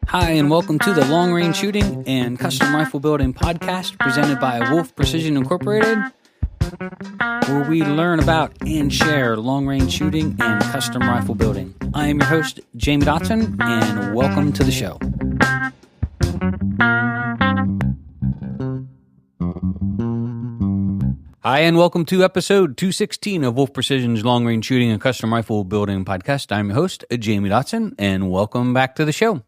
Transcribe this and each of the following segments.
Hi, and welcome to the Long Range Shooting and Custom Rifle Building podcast presented by Wolf Precision Incorporated, where we learn about and share long range shooting and custom rifle building. I am your host, Jamie Dotson, and welcome to the show. Hi, and welcome to episode 216 of Wolf Precision's Long Range Shooting and Custom Rifle Building podcast. I'm your host, Jamie Dotson, and welcome back to the show.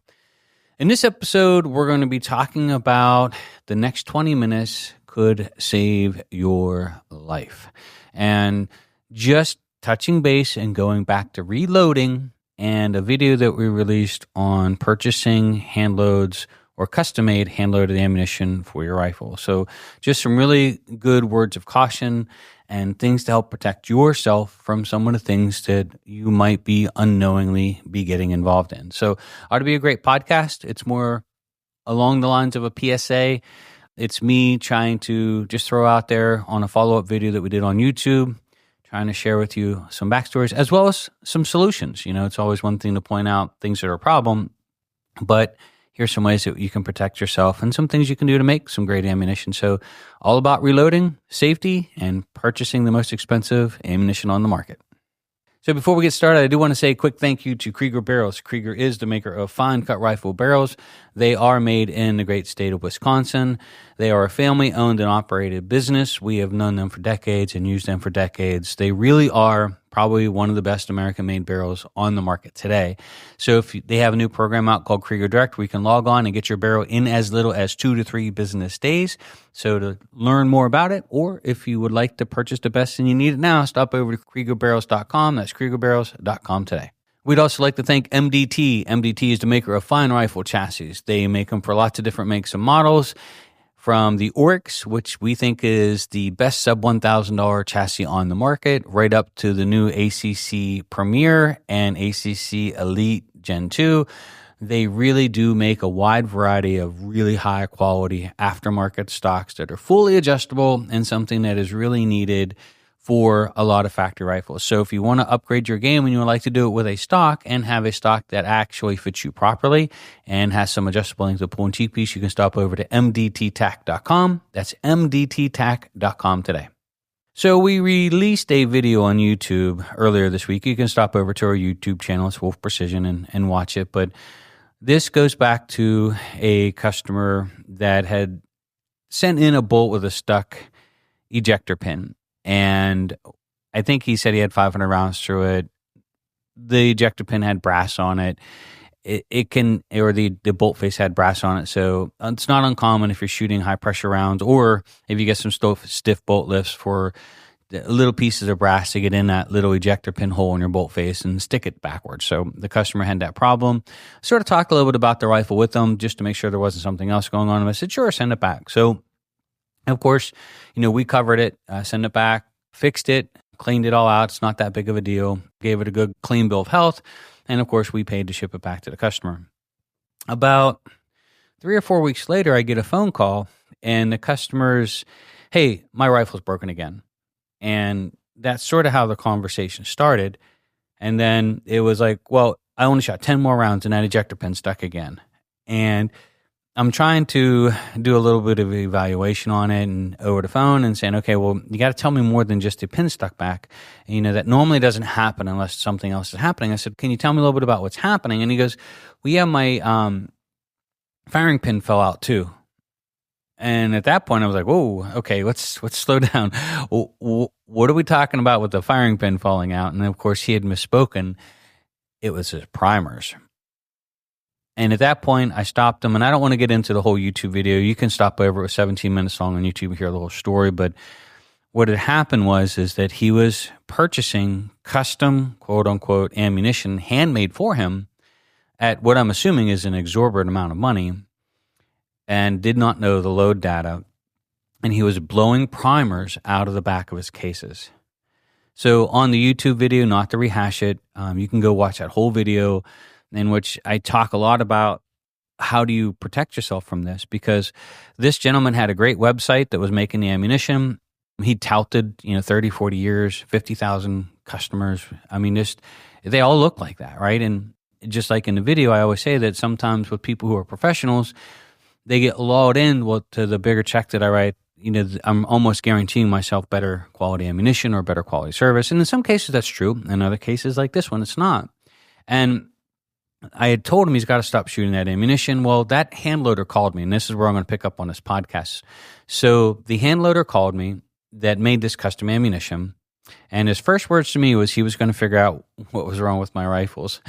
In this episode, we're going to be talking about the next 20 minutes could save your life. And just touching base and going back to reloading and a video that we released on purchasing handloads or custom-made hand-loaded ammunition for your rifle. So just some really good words of caution and things to help protect yourself from some of the things that you might be unknowingly be getting involved in. So ought to be a great podcast. It's more along the lines of a PSA. It's me trying to just throw out there on a follow-up video that we did on YouTube, trying to share with you some backstories as well as some solutions. You know, it's always one thing to point out things that are a problem, but here's some ways that you can protect yourself and some things you can do to make some great ammunition. So all about reloading, safety, and purchasing the most expensive ammunition on the market. So before we get started, I do want to say a quick thank you to Krieger Barrels. Krieger is the maker of fine cut rifle barrels. They are made in the great state of Wisconsin. They are a family-owned and operated business. We have known them for decades and used them for decades. They really are probably one of the best American-made barrels on the market today. So if they have a new program out called Krieger Direct, where you can log on and get your barrel in as little as 2 to 3 business days. So to learn more about it, or if you would like to purchase the best and you need it now, stop over to KriegerBarrels.com. That's KriegerBarrels.com today. We'd also like to thank MDT. MDT is the maker of fine rifle chassis. They make them for lots of different makes and models, from the Oryx, which we think is the best sub $1,000 chassis on the market, right up to the new ACC Premier and ACC Elite Gen 2. They really do make a wide variety of really high quality aftermarket stocks that are fully adjustable and something that is really needed for a lot of factory rifles. So if you want to upgrade your game and you would like to do it with a stock and have a stock that actually fits you properly and has some adjustable length of pull and cheek piece, you can stop over to mdttac.com. That's mdttac.com today. So we released a video on YouTube earlier this week. You can stop over to our YouTube channel, it's Wolf Precision, and watch it. But this goes back to a customer that had sent in a bolt with a stuck ejector pin. And I think he said he had 500 rounds through it. The ejector pin had brass on it. The bolt face had brass on it. So it's not uncommon if you're shooting high pressure rounds, or if you get some stiff bolt lifts, for little pieces of brass to get in that little ejector pin hole in your bolt face and stick it backwards. So the customer had that problem. Sort of talked a little bit about the rifle with them just to make sure there wasn't something else going on. And I said, sure, send it back. So of course, we covered it, sent it back, fixed it, cleaned it all out. It's not that big of a deal. Gave it a good clean bill of health. And of course, we paid to ship it back to the customer. About 3 or 4 weeks later, I get a phone call and the customer's, hey, my rifle's broken again. And that's sort of how the conversation started. And then it was like, well, I only shot 10 more rounds and that ejector pin stuck again. And I'm trying to do a little bit of evaluation on it and over the phone and saying, okay, well, you got to tell me more than just the pin stuck back. And, that normally doesn't happen unless something else is happening. I said, can you tell me a little bit about what's happening? And he goes, well, yeah, my firing pin fell out too. And at that point I was like, whoa, okay, let's slow down. What are we talking about with the firing pin falling out? And of course he had misspoken. It was his primers. And at that point, I stopped him, and I don't want to get into the whole YouTube video. You can stop over. It was 17 minutes long on YouTube and hear the whole story. But what had happened is that he was purchasing custom, quote-unquote, ammunition handmade for him at what I'm assuming is an exorbitant amount of money, and did not know the load data. And he was blowing primers out of the back of his cases. So on the YouTube video, not to rehash it, you can go watch that whole video, in which I talk a lot about how do you protect yourself from this, because this gentleman had a great website that was making the ammunition. He touted, 30, 40 years, 50,000 customers. I mean, they all look like that, right? And just like in the video, I always say that sometimes with people who are professionals, they get lulled in to the bigger check that I write. I'm almost guaranteeing myself better quality ammunition or better quality service. And in some cases, that's true. In other cases, like this one, it's not. And I had told him he's got to stop shooting that ammunition. Well, that hand loader called me, and this is where I'm going to pick up on this podcast. So the hand loader called me that made this custom ammunition. And his first words to me was he was going to figure out what was wrong with my rifles.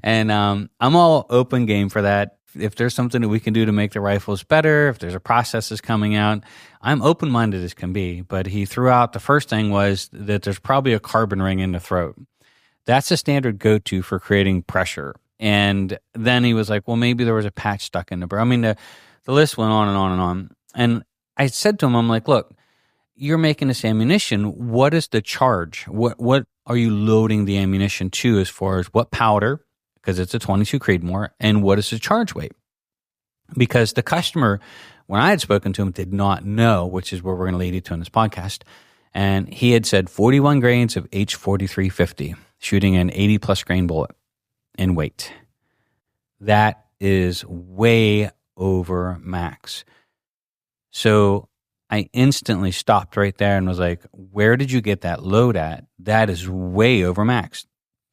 And I'm all open game for that. If there's something that we can do to make the rifles better, if there's a process that's coming out, I'm open-minded as can be. But he threw out the first thing was that there's probably a carbon ring in the throat. That's a standard go-to for creating pressure. And then he was like, well, maybe there was a patch stuck in the barrel. I mean, the list went on and on and on. And I said to him, I'm like, look, you're making this ammunition. What is the charge? What are you loading the ammunition to as far as what powder, because it's a 22 Creedmoor, and what is the charge weight? Because the customer, when I had spoken to him, did not know, which is where we're going to lead you to in this podcast. And he had said 41 grains of H4350, shooting an 80-plus grain bullet in weight. That is way over max. So I instantly stopped right there and was like, where did you get that load at? That is way over max,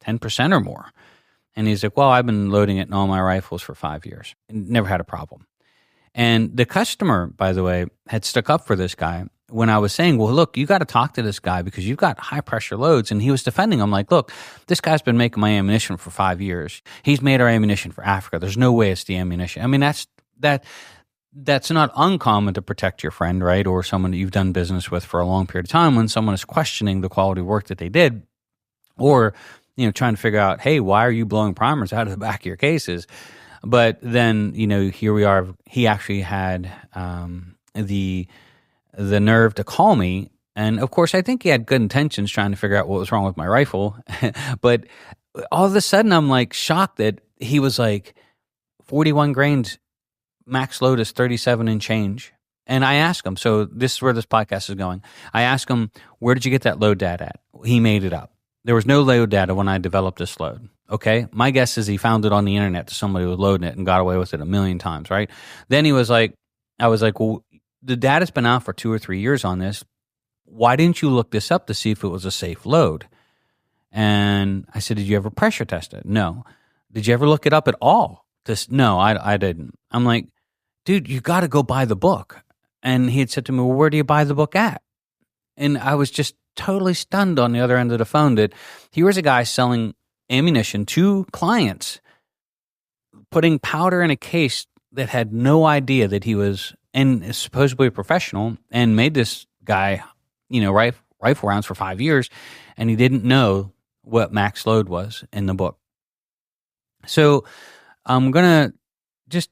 10% or more. And he's like, well, I've been loading it in all my rifles for 5 years. Never had a problem. And the customer, by the way, had stuck up for this guy when I was saying, well, look, you got to talk to this guy because you've got high pressure loads. And he was defending him like, look, this guy's been making my ammunition for 5 years. He's made our ammunition for Africa. There's no way it's the ammunition. I mean, that's not uncommon to protect your friend, right? Or someone that you've done business with for a long period of time when someone is questioning the quality of work that they did, or trying to figure out, hey, why are you blowing primers out of the back of your cases? But then, here we are. He actually had the nerve to call me. And of course, I think he had good intentions trying to figure out what was wrong with my rifle. But all of a sudden, I'm like shocked that he was like 41 grains, max load is 37 and change. And I asked him, so this is where this podcast is going. I asked him, where did you get that load data at? He made it up. There was no load data when I developed this load. Okay. My guess is he found it on the internet to somebody who was loading it and got away with it a million times. Right. Then he was like, I was like, well, the data's been out for 2 or 3 years on this. Why didn't you look this up to see if it was a safe load? And I said, did you ever pressure test it? No. Did you ever look it up at all? No, I didn't. I'm like, dude, you got to go buy the book. And he had said to me, well, where do you buy the book at? And I was just totally stunned on the other end of the phone that here was a guy selling ammunition to clients, putting powder in a case that had no idea that he was and supposedly a professional, and made this guy, rifle rounds for 5 years, and he didn't know what max load was in the book. So I'm going to just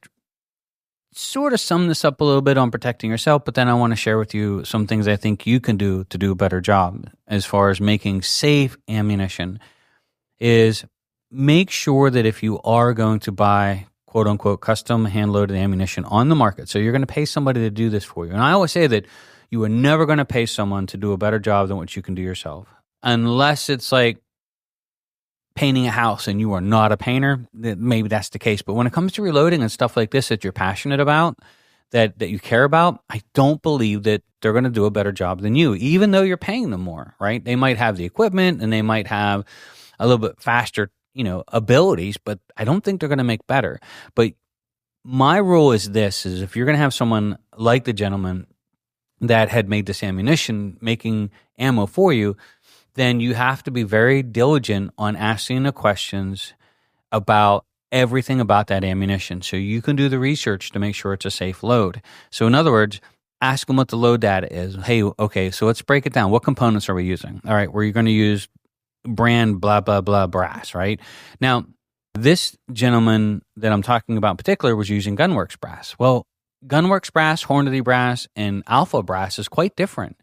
sort of sum this up a little bit on protecting yourself, but then I want to share with you some things I think you can do to do a better job as far as making safe ammunition. Is make sure that if you are going to buy quote unquote custom hand-loaded ammunition on the market, so you're going to pay somebody to do this for you. And I always say that you are never going to pay someone to do a better job than what you can do yourself, unless it's like painting a house and you are not a painter. Maybe that's the case. But when it comes to reloading and stuff like this that you're passionate about, that you care about, I don't believe that they're going to do a better job than you, even though you're paying them more, right? They might have the equipment and they might have a little bit faster, abilities, but I don't think they're going to make better. But my rule is this, is if you're going to have someone like the gentleman that had made this ammunition, making ammo for you, then you have to be very diligent on asking the questions about everything about that ammunition so you can do the research to make sure it's a safe load. So in other words, ask them what the load data is. Hey, okay, so let's break it down. What components are we using? All right, we're going to use brand blah, blah, blah brass, right? Now, this gentleman that I'm talking about in particular was using Gunworks brass. Well, Gunworks brass, Hornady brass, and Alpha brass is quite different.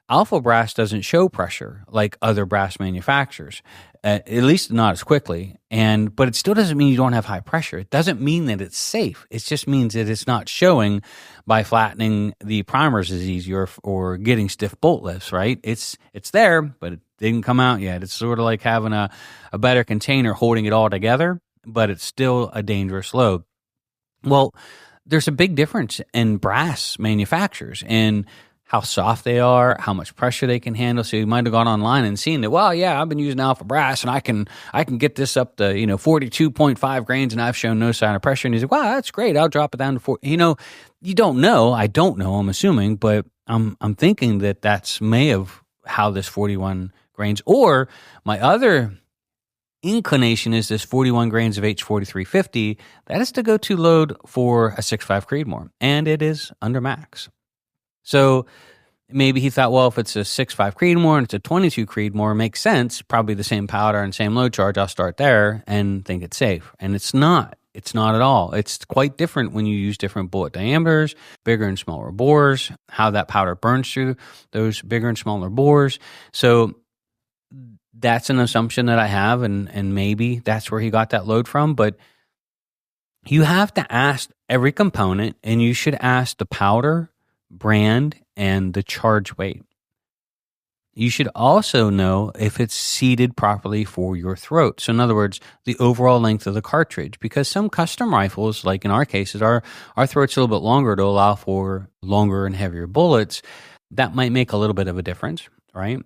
Alpha brass doesn't show pressure like other brass manufacturers, at least not as quickly. But it still doesn't mean you don't have high pressure. It doesn't mean that it's safe. It just means that it's not showing by flattening the primers as easy or getting stiff bolt lifts, right? It's there, but it didn't come out yet. It's sort of like having a better container holding it all together. but it's still a dangerous load. Well, there's a big difference in brass manufacturers and how soft they are, how much pressure they can handle. So you might have gone online and seen that, well, yeah, I've been using Alpha Brass and I can get this up to, 42.5 grains and I've shown no sign of pressure. And he's like, wow, that's great. I'll drop it down to 4. You don't know. I don't know, I'm assuming, but I'm thinking that that's may have how this 41 grains, or my other inclination is this 41 grains of H4350. That is the go-to load for a 6.5 Creedmoor, and it is under max. So maybe he thought, well, if it's a 6.5 Creedmoor and it's a 22 Creedmoor, it makes sense, probably the same powder and same load charge, I'll start there and think it's safe. And it's not. It's not at all. It's quite different when you use different bullet diameters, bigger and smaller bores, how that powder burns through those bigger and smaller bores. So that's an assumption that I have, and maybe that's where he got that load from. But you have to ask every component, and you should ask the powder, brand, and the charge weight. You should also know if it's seated properly for your throat. So in other words, the overall length of the cartridge, because some custom rifles, like in our cases, our throat's a little bit longer to allow for longer and heavier bullets. That might make a little bit of a difference, right?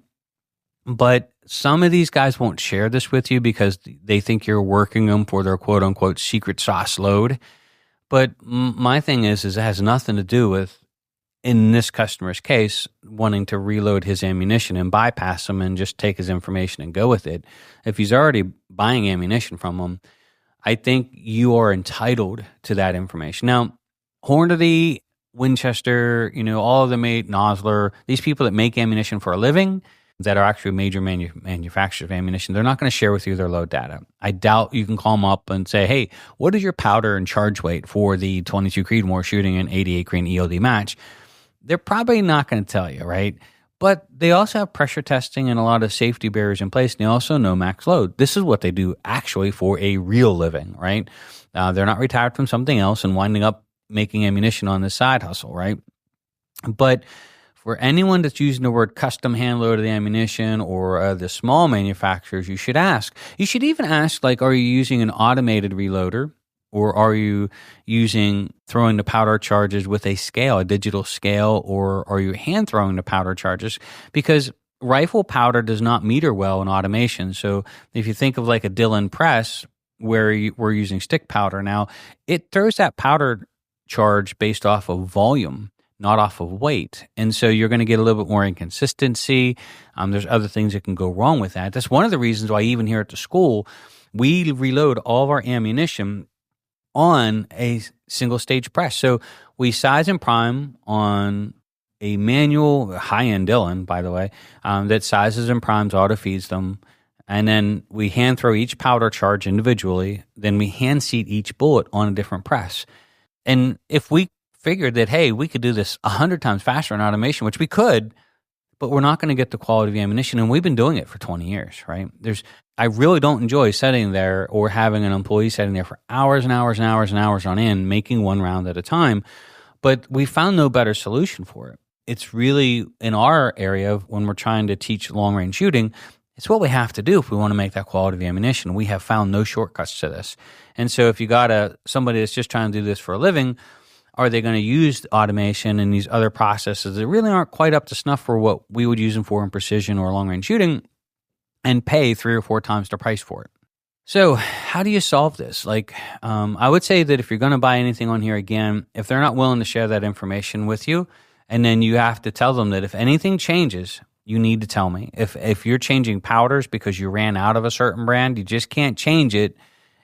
But some of these guys won't share this with you because they think you're working them for their quote unquote secret sauce load. But my thing is it has nothing to do with, in this customer's case, wanting to reload his ammunition and bypass him and just take his information and go with it. If he's already buying ammunition from him, I think you are entitled to that information. Now, Hornady, Winchester, all of them made Nosler, these people that make ammunition for a living, that are actually major manufacturers of ammunition, they're not going to share with you their load data. I doubt you can call them up and say, hey, what is your powder and charge weight for the 22 Creedmoor shooting an 88 grain EOD match? They're probably not going to tell you, right? But they also have pressure testing and a lot of safety barriers in place. And they also know max load. This is what they do actually for a real living, right? They're not retired from something else and winding up making ammunition on the side hustle, right? But for anyone that's using the word custom hand load of the ammunition or the small manufacturers, you should ask. You should even ask, like, are you using an automated reloader? Or are you throwing the powder charges with a scale, a digital scale, or are you hand throwing the powder charges? Because rifle powder does not meter well in automation. So if you think of like a Dillon press where we're using stick powder now, it throws that powder charge based off of volume, not off of weight. And so you're going to get a little bit more inconsistency. There's other things that can go wrong with that. That's one of the reasons why even here at the school, we reload all of our ammunition on a single stage press. So we size and prime on a manual, high-end Dillon, by the way, that sizes and primes, auto feeds them. And then we hand throw each powder charge individually. Then we hand seat each bullet on a different press. And if we figured that, hey, we could do this 100 times faster in automation, which we could, but we're not going to get the quality of ammunition. And we've been doing it for 20 years, right? I really don't enjoy sitting there or having an employee sitting there for hours and hours and hours and hours on end, making one round at a time. But we found no better solution for it. It's really, in our area, when we're trying to teach long-range shooting, it's what we have to do if we want to make that quality of ammunition. We have found no shortcuts to this. And so if you got somebody that's just trying to do this for a living, are they going to use automation and these other processes that really aren't quite up to snuff for what we would use them for in precision or long-range shooting and pay 3 or 4 times the price for it? So how do you solve this? I would say that if you're going to buy anything on here, again, if they're not willing to share that information with you, and then you have to tell them that if anything changes, you need to tell me. If you're changing powders because you ran out of a certain brand, you just can't change it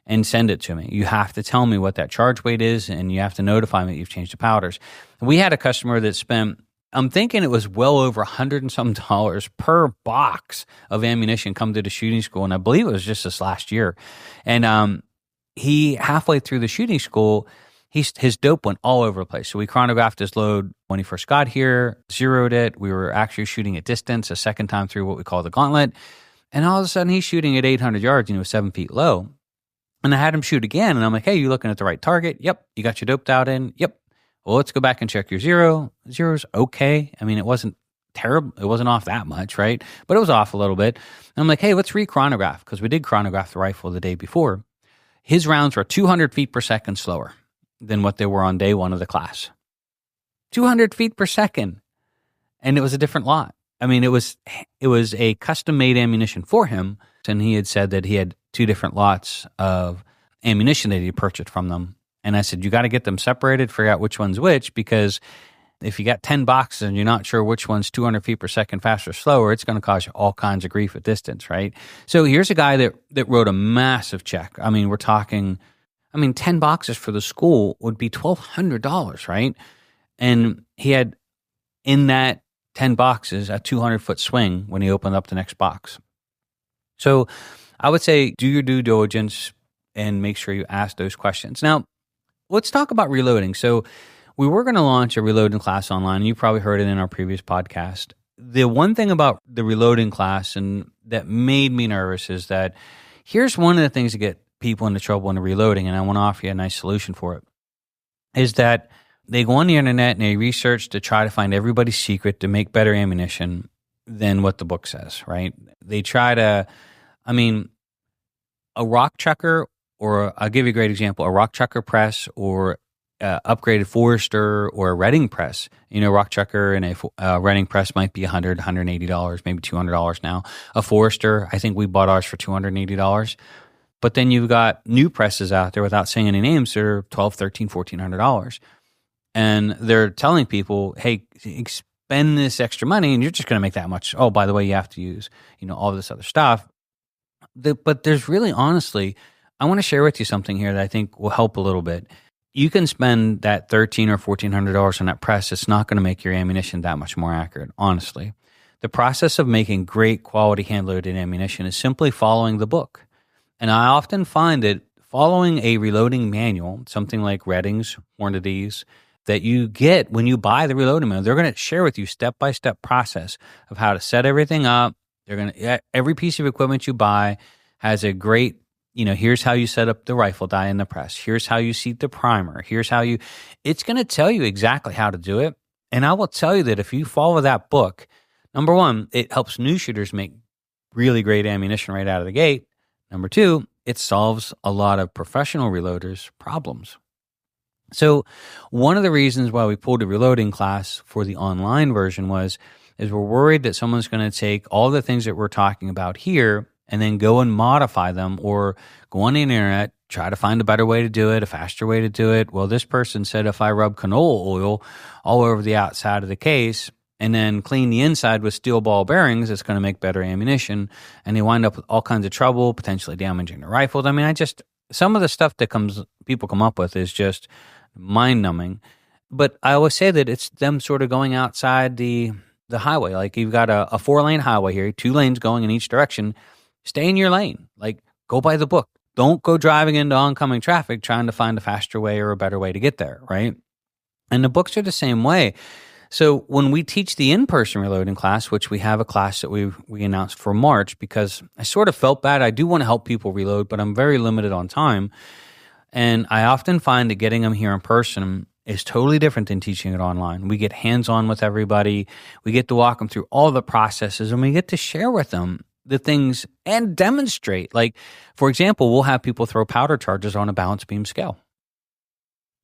and send it to me. You have to tell me what that charge weight is, and you have to notify me that you've changed the powders. We had a customer that spent, I'm thinking it was well over $100 and some per box of ammunition come to the shooting school, and I believe it was just this last year. And he, halfway through the shooting school, his dope went all over the place. So we chronographed his load when he first got here, zeroed it. We were actually shooting at distance a second time through what we call the gauntlet. And all of a sudden, he's shooting at 800 yards, 7 feet low. And I had him shoot again, and I'm like, hey, you looking at the right target? Yep. You got your doped out in? Yep. Well, let's go back and check your zero. Zero's okay. I mean, it wasn't terrible. It wasn't off that much, right? But it was off a little bit. And I'm like, hey, let's re-chronograph, because we did chronograph the rifle the day before. his rounds were 200 feet per second slower than what they were on day one of the class. 200 feet per second. And it was a different lot. I mean, it was a custom-made ammunition for him, and he had said that he had 2 different lots of ammunition that he purchased from them. And I said, you got to get them separated, figure out which one's which, because if you got 10 boxes and you're not sure which one's 200 feet per second faster or slower, it's going to cause you all kinds of grief at distance, right? So here's a guy that wrote a massive check. I mean, we're talking, 10 boxes for the school would be $1,200, right? And he had in that 10 boxes a 200-foot swing when he opened up the next box. So I would say do your due diligence and make sure you ask those questions. Now, let's talk about reloading. So we were going to launch a reloading class online. You probably heard it in our previous podcast. The one thing about the reloading class and that made me nervous is that here's one of the things that get people into trouble in the reloading, and I want to offer you a nice solution for it, is that they go on the internet and they research to try to find everybody's secret to make better ammunition than what the book says, right? They try to, a rock chucker, or I'll give you a great example, a rock chucker press or upgraded Forester or a Redding press. Rock chucker and a Redding press might be $100, $180, maybe $200 now. A Forester, I think we bought ours for $280. But then you've got new presses out there, without saying any names, that are $1,200, $1,300, $1,400. And they're telling people, hey, spend this extra money and you're just going to make that much. Oh, by the way, you have to use, all this other stuff. But there's really, honestly, I want to share with you something here that I think will help a little bit. You can spend that $1,300 or $1,400 on that press. It's not going to make your ammunition that much more accurate, honestly. The process of making great quality hand-loaded ammunition is simply following the book. And I often find that following a reloading manual, something like Redding's, Hornady's, that you get when you buy the reloading manual, they're going to share with you step-by-step process of how to set everything up. Every piece of equipment you buy has a great, here's how you set up the rifle die in the press. Here's how you seat the primer. It's going to tell you exactly how to do it. And I will tell you that if you follow that book, number one, it helps new shooters make really great ammunition right out of the gate. Number two, it solves a lot of professional reloaders' problems. So one of the reasons why we pulled a reloading class for the online version is we're worried that someone's going to take all the things that we're talking about here and then go and modify them, or go on the internet, try to find a better way to do it, a faster way to do it. Well, this person said if I rub canola oil all over the outside of the case and then clean the inside with steel ball bearings, it's going to make better ammunition. And they wind up with all kinds of trouble, potentially damaging the rifles. Some of the stuff that people come up with is just mind-numbing. But I always say that it's them sort of going outside the highway. Like, you've got a 4-lane highway here, 2 lanes going in each direction. Stay in your lane. Like, go by the book. Don't go driving into oncoming traffic trying to find a faster way or a better way to get there, right? And the books are the same way. So when we teach the in-person reloading class, which we have a class that we announced for March, because I sort of felt bad. I do want to help people reload, but I'm very limited on time. And I often find that getting them here in person is totally different than teaching it online. We get hands-on with everybody. We get to walk them through all the processes, and we get to share with them the things and demonstrate. Like, for example, we'll have people throw powder charges on a balance beam scale.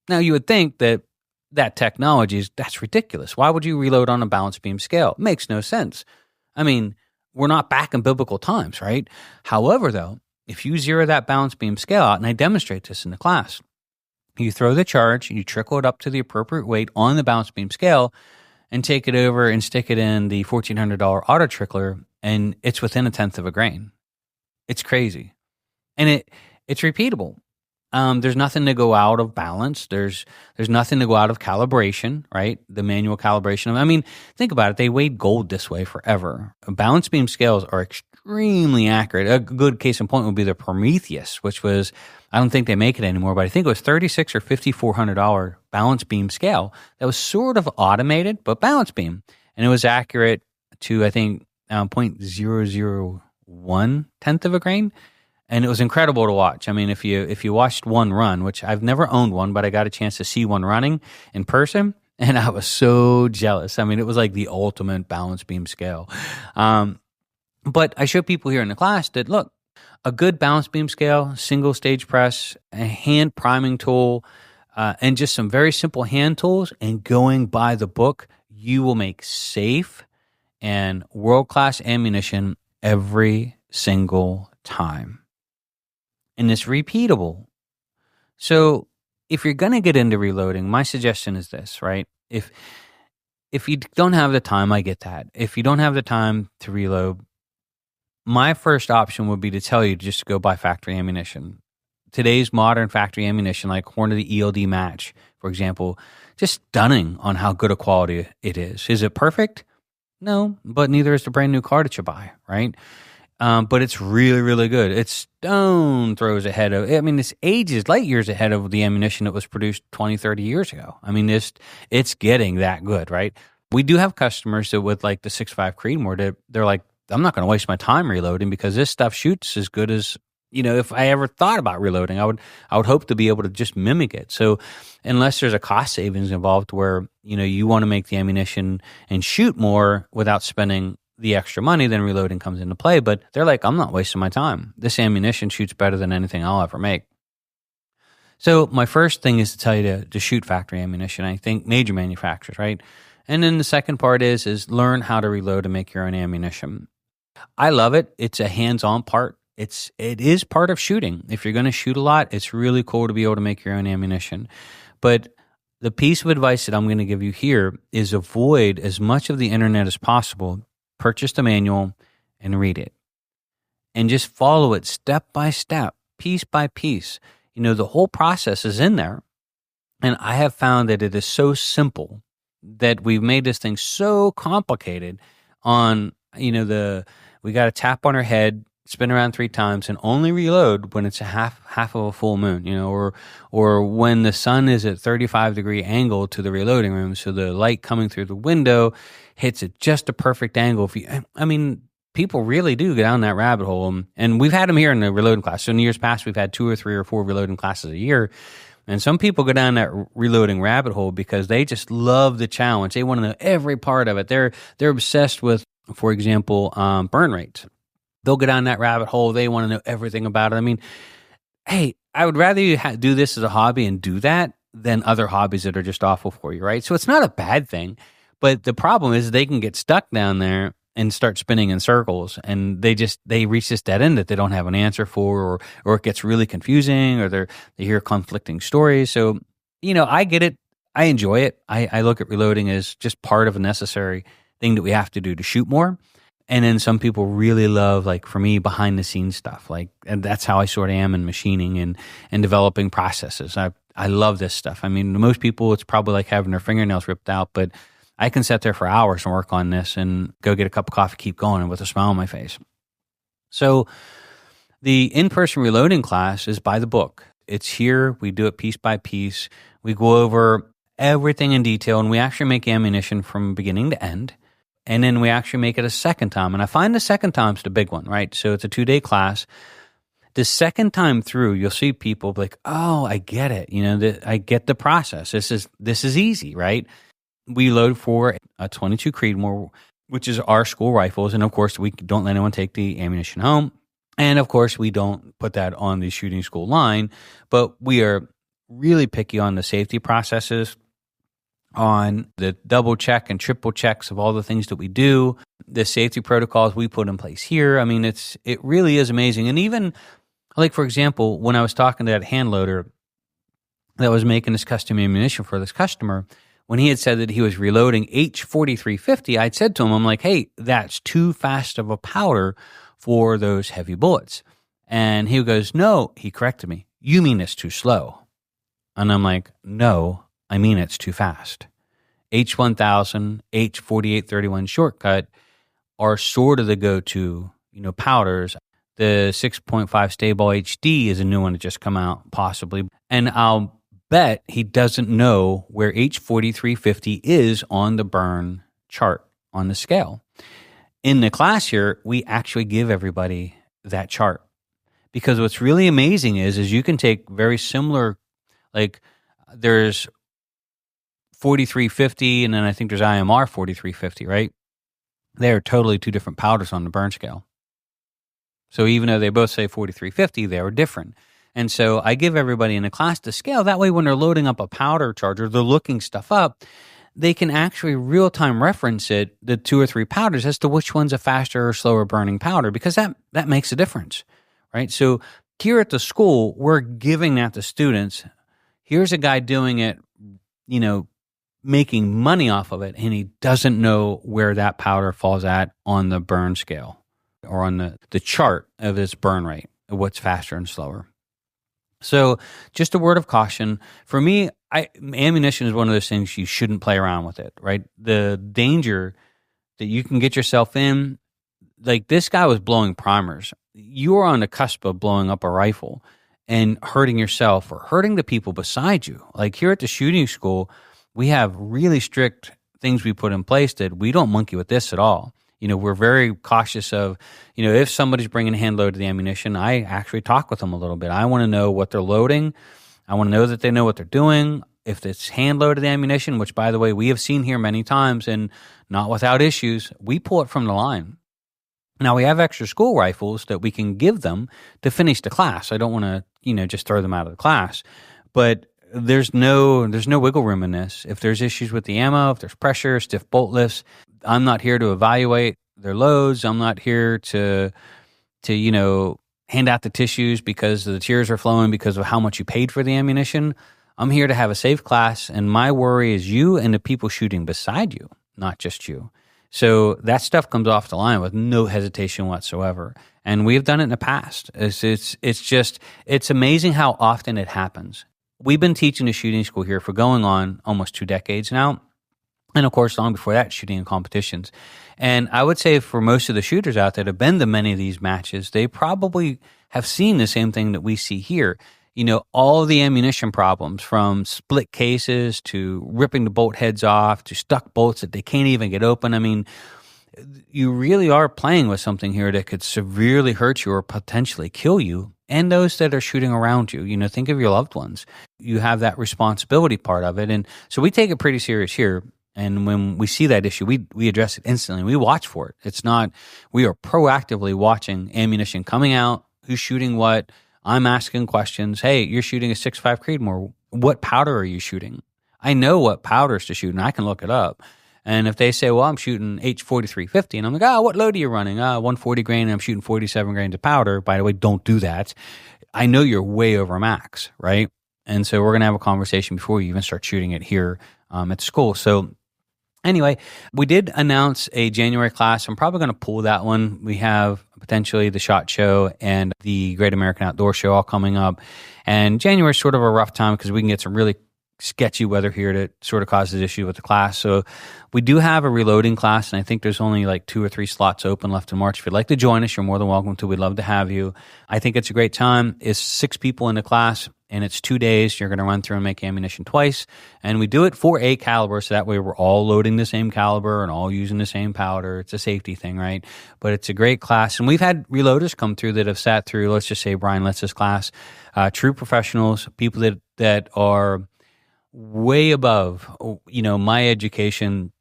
Now, you would think that technology that's ridiculous. Why would you reload on a balance beam scale? It makes no sense. We're not back in biblical times, right? However, though, if you zero that balance beam scale out, and I demonstrate this in the class, you throw the charge, you trickle it up to the appropriate weight on the balance beam scale, and take it over and stick it in the $1,400 auto trickler, and it's within 1/10 of a grain. It's crazy. And it's repeatable. There's nothing to go out of balance. There's nothing to go out of calibration, right? The manual calibration. Think about it. They weighed gold this way forever. Balance beam scales are extremely accurate. A good case in point would be the Prometheus, which was, I don't think they make it anymore, but I think it was $3,600 or $5,400 balance beam scale that was sort of automated, but balance beam. And it was accurate to, I think, 0.001 of a grain. And it was incredible to watch. If you watched one run, which I've never owned one, but I got a chance to see one running in person, and I was so jealous. It was like the ultimate balance beam scale. But I show people here in the class that, look, A good balance beam scale, single stage press, a hand priming tool, and just some very simple hand tools and going by the book, you will make safe and world-class ammunition every single time. And it's repeatable. So if you're going to get into reloading, my suggestion is this, right? If you don't have the time, I get that. If you don't have the time to reload, my first option would be to tell you just to go buy factory ammunition. Today's modern factory ammunition, like Horn of the ELD Match, for example, just stunning on how good a quality it is. Is it perfect? No, but neither is the brand new car that you buy, right? But it's really, really good. It's stone throws ahead of, it's ages, light years ahead of the ammunition that was produced 20, 30 years ago. It's getting that good, right? We do have customers that with like the 6.5 Creedmoor, they're like, I'm not going to waste my time reloading because this stuff shoots as good as, if I ever thought about reloading, I would hope to be able to just mimic it. So unless there's a cost savings involved where, you want to make the ammunition and shoot more without spending the extra money, then reloading comes into play. But they're like, I'm not wasting my time. This ammunition shoots better than anything I'll ever make. So my first thing is to tell you to shoot factory ammunition. I think major manufacturers, right? And then the second part is learn how to reload and make your own ammunition. I love it. It's a hands-on part. It is part of shooting. If you're going to shoot a lot, it's really cool to be able to make your own ammunition. But the piece of advice that I'm going to give you here is avoid as much of the internet as possible. Purchase the manual and read it. And just follow it step by step, piece by piece. The whole process is in there. And I have found that it is so simple that we've made this thing so complicated on, we got to tap on our head, spin around 3 times, and only reload when it's a half of a full moon, or when the sun is at 35-degree angle to the reloading room, so the light coming through the window hits at just a perfect angle. People really do get down that rabbit hole, and we've had them here in the reloading class. So in years past, we've had 2 or 3 or 4 reloading classes a year, and some people go down that reloading rabbit hole because they just love the challenge. They want to know every part of it. They're obsessed with, for example, burn rates. They'll go down that rabbit hole. They want to know everything about it. Hey, I would rather you do this as a hobby and do that than other hobbies that are just awful for you, right? So it's not a bad thing, but the problem is they can get stuck down there and start spinning in circles, and they reach this dead end that they don't have an answer for, or it gets really confusing, or they hear conflicting stories. So, I get it. I enjoy it. I look at reloading as just part of a necessary thing that we have to do to shoot more. And then some people really love, like for me, behind the scenes stuff. And that's how I sort of am in machining and developing processes. I love this stuff. To most people, it's probably like having their fingernails ripped out, but I can sit there for hours and work on this and go get a cup of coffee, keep going with a smile on my face. So the in-person reloading class is by the book. It's here. We do it piece by piece. We go over everything in detail, and we actually make ammunition from beginning to end. And then we actually make it a second time. And I find the second time's the big one, right? So it's a 2-day class. The second time through, you'll see people like, oh, I get it. I get the process. This is easy, right? We load for a 22 Creedmoor, which is our school rifles. And of course, we don't let anyone take the ammunition home. And of course, we don't put that on the shooting school line. But we are really picky on the safety processes, on the double check and triple checks of all the things that we do, the safety protocols we put in place here. It really is amazing. And even like, for example, when I was talking to that hand loader that was making this custom ammunition for this customer, when he had said that he was reloading H4350, I'd said to him, I'm like, hey, that's too fast of a powder for those heavy bullets. And he goes, no, he corrected me. You mean it's too slow? And I'm like, no, I mean it's too fast. H1000, H4831 shortcut are sort of the go-to, powders. The 6.5 Stable HD is a new one that just come out, possibly. And I'll bet he doesn't know where H4350 is on the burn chart on the scale. In the class here, we actually give everybody that chart. Because what's really amazing is you can take very similar, like there's 4350, and then I think there's IMR 4350, right? They are totally 2 different powders on the burn scale. So even though they both say 4350, they are different. And so I give everybody in the class the scale. That way, when they're loading up a powder charger, they're looking stuff up, they can actually real-time reference it, the 2 or 3 powders, as to which one's a faster or slower burning powder, because that makes a difference, right? So here at the school, we're giving that to students. Here's a guy doing it, making money off of it, and he doesn't know where that powder falls at on the burn scale or on the chart of its burn rate, what's faster and slower. So just a word of caution. For me, ammunition is one of those things you shouldn't play around with it, right? The danger that you can get yourself in, like this guy was blowing primers. You are on the cusp of blowing up a rifle and hurting yourself or hurting the people beside you. Like here at the shooting school, we have really strict things we put in place that we don't monkey with this at all. We're very cautious of, if somebody's bringing a hand load to the ammunition, I actually talk with them a little bit. I want to know what they're loading. I want to know that they know what they're doing. If it's hand loaded ammunition, which by the way, we have seen here many times and not without issues, we pull it from the line. Now we have extra school rifles that we can give them to finish the class. I don't want to, just throw them out of the class, but there's no wiggle room in this. If there's issues with the ammo, if there's pressure, stiff bolt lifts, I'm not here to evaluate their loads. I'm not here to hand out the tissues because the tears are flowing because of how much you paid for the ammunition. I'm here to have a safe class, and my worry is you and the people shooting beside you, not just you. So that stuff comes off the line with no hesitation whatsoever. And we've done it in the past. It's amazing how often it happens. We've been teaching the shooting school here for going on almost 2 decades now. And of course, long before that, shooting in competitions. And I would say for most of the shooters out there that have been to many of these matches, they probably have seen the same thing that we see here. All the ammunition problems, from split cases to ripping the bolt heads off to stuck bolts that they can't even get open. I mean, you really are playing with something here that could severely hurt you or potentially kill you and those that are shooting around you. Think of your loved ones. You have that responsibility part of it. And so we take it pretty serious here. And when we see that issue, we address it instantly. We watch for it. It's not, we are proactively watching ammunition coming out, who's shooting what. I'm asking questions. Hey, you're shooting a 6.5 Creedmoor. What powder are you shooting? I know what powders to shoot, and I can look it up. And if they say, well, I'm shooting H4350, and I'm like, what load are you running? 140 grain, and I'm shooting 47 grains of powder. By the way, don't do that. I know you're way over max, right? And so we're going to have a conversation before you even start shooting it here at school. So anyway, we did announce a January class. I'm probably going to pull that one. We have potentially the SHOT Show and the Great American Outdoor Show all coming up. And January is sort of a rough time because we can get some really sketchy weather here that sort of causes issue with the class. So we do have a reloading class, and I think there's only like 2 or 3 slots open left in March. If you'd like to join us, you're more than welcome to. We'd love to have you. I think it's a great time. It's 6 people in the class, and it's 2 days. You're going to run through and make ammunition twice, and we do it for a caliber, so that way we're all loading the same caliber and all using the same powder. It's a safety thing, right? But it's a great class, and we've had reloaders come through that have sat through, let's just say, Brian Litz's class, true professionals, people that are way above, my education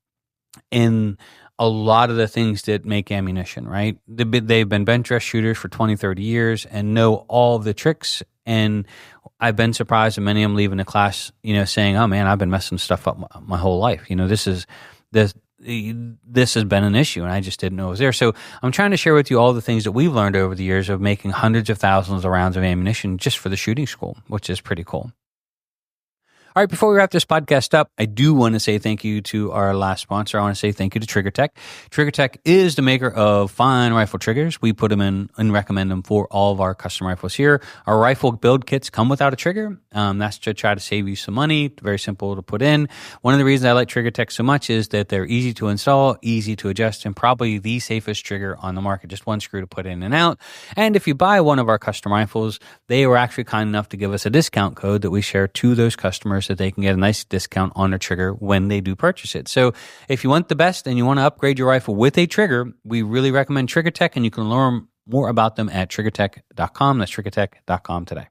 in a lot of the things that make ammunition, right? They've been bench rest shooters for 20, 30 years and know all of the tricks. And I've been surprised at many of them leaving the class, saying, oh man, I've been messing stuff up my whole life. This has been an issue and I just didn't know it was there. So I'm trying to share with you all the things that we've learned over the years of making hundreds of thousands of rounds of ammunition just for the shooting school, which is pretty cool. All right, before we wrap this podcast up, I do want to say thank you to our last sponsor. I want to say thank you to TriggerTech. TriggerTech is the maker of fine rifle triggers. We put them in and recommend them for all of our custom rifles here. Our rifle build kits come without a trigger. That's to try to save you some money. Very simple to put in. One of the reasons I like TriggerTech so much is that they're easy to install, easy to adjust, and probably the safest trigger on the market. Just one screw to put in and out. And if you buy one of our custom rifles, they were actually kind enough to give us a discount code that we share to those customers that they can get a nice discount on their trigger when they do purchase it. So if you want the best and you want to upgrade your rifle with a trigger, we really recommend TriggerTech, and you can learn more about them at triggertech.com. That's triggertech.com today.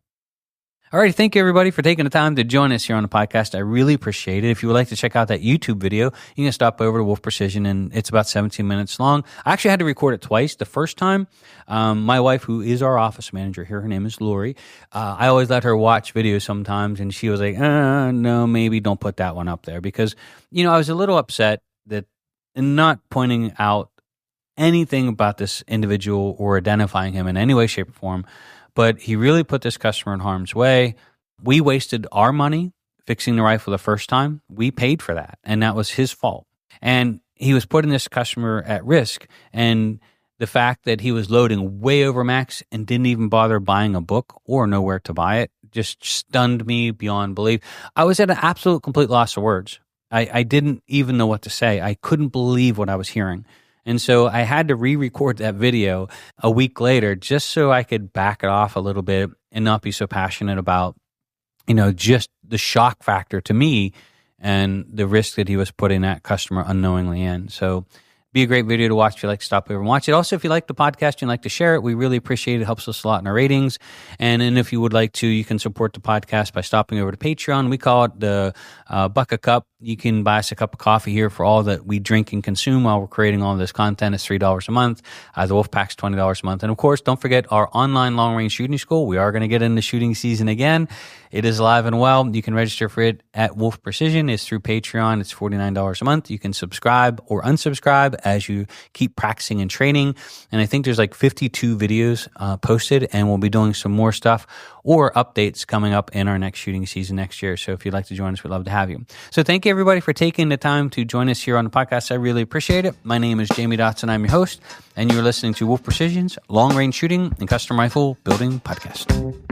All right, thank you everybody for taking the time to join us here on the podcast. I really appreciate it. If you would like to check out that YouTube video, you can stop over to Wolf Precision, and it's about 17 minutes long. I actually had to record it twice. The first time, my wife, who is our office manager here, her name is Lori, I always let her watch videos sometimes, and she was like, no, maybe don't put that one up there, because, I was a little upset that in not pointing out anything about this individual or identifying him in any way, shape, or form. But he really put this customer in harm's way. We wasted our money fixing the rifle the first time. We paid for that, and that was his fault. And he was putting this customer at risk. And the fact that he was loading way over max and didn't even bother buying a book or know where to buy it just stunned me beyond belief. I was at an absolute complete loss of words. I didn't even know what to say. I couldn't believe what I was hearing. And so I had to re-record that video a week later just so I could back it off a little bit and not be so passionate about, just the shock factor to me and the risk that he was putting that customer unknowingly in. So be a great video to watch if you like to stop over and watch it. Also, if you like the podcast and like to share it, we really appreciate it. It helps us a lot in our ratings. And then if you would like to, you can support the podcast by stopping over to Patreon. We call it the Buck a Cup. You can buy us a cup of coffee here for all that we drink and consume while we're creating all this content. It's $3 a month. The Wolfpack's $20 a month. And of course, don't forget our online long-range shooting school. We are going to get into shooting season again. It is alive and well. You can register for it at Wolf Precision. It's through Patreon. It's $49 a month. You can subscribe or unsubscribe as you keep practicing and training. And I think there's like 52 videos posted, and we'll be doing some more stuff or updates coming up in our next shooting season next year. So if you'd like to join us, we'd love to have you. So thank you everybody for taking the time to join us here on the podcast. I really appreciate it. My name is Jamie Dotson. I'm your host, and you're listening to Wolf Precision's Long Range Shooting and Custom Rifle Building Podcast.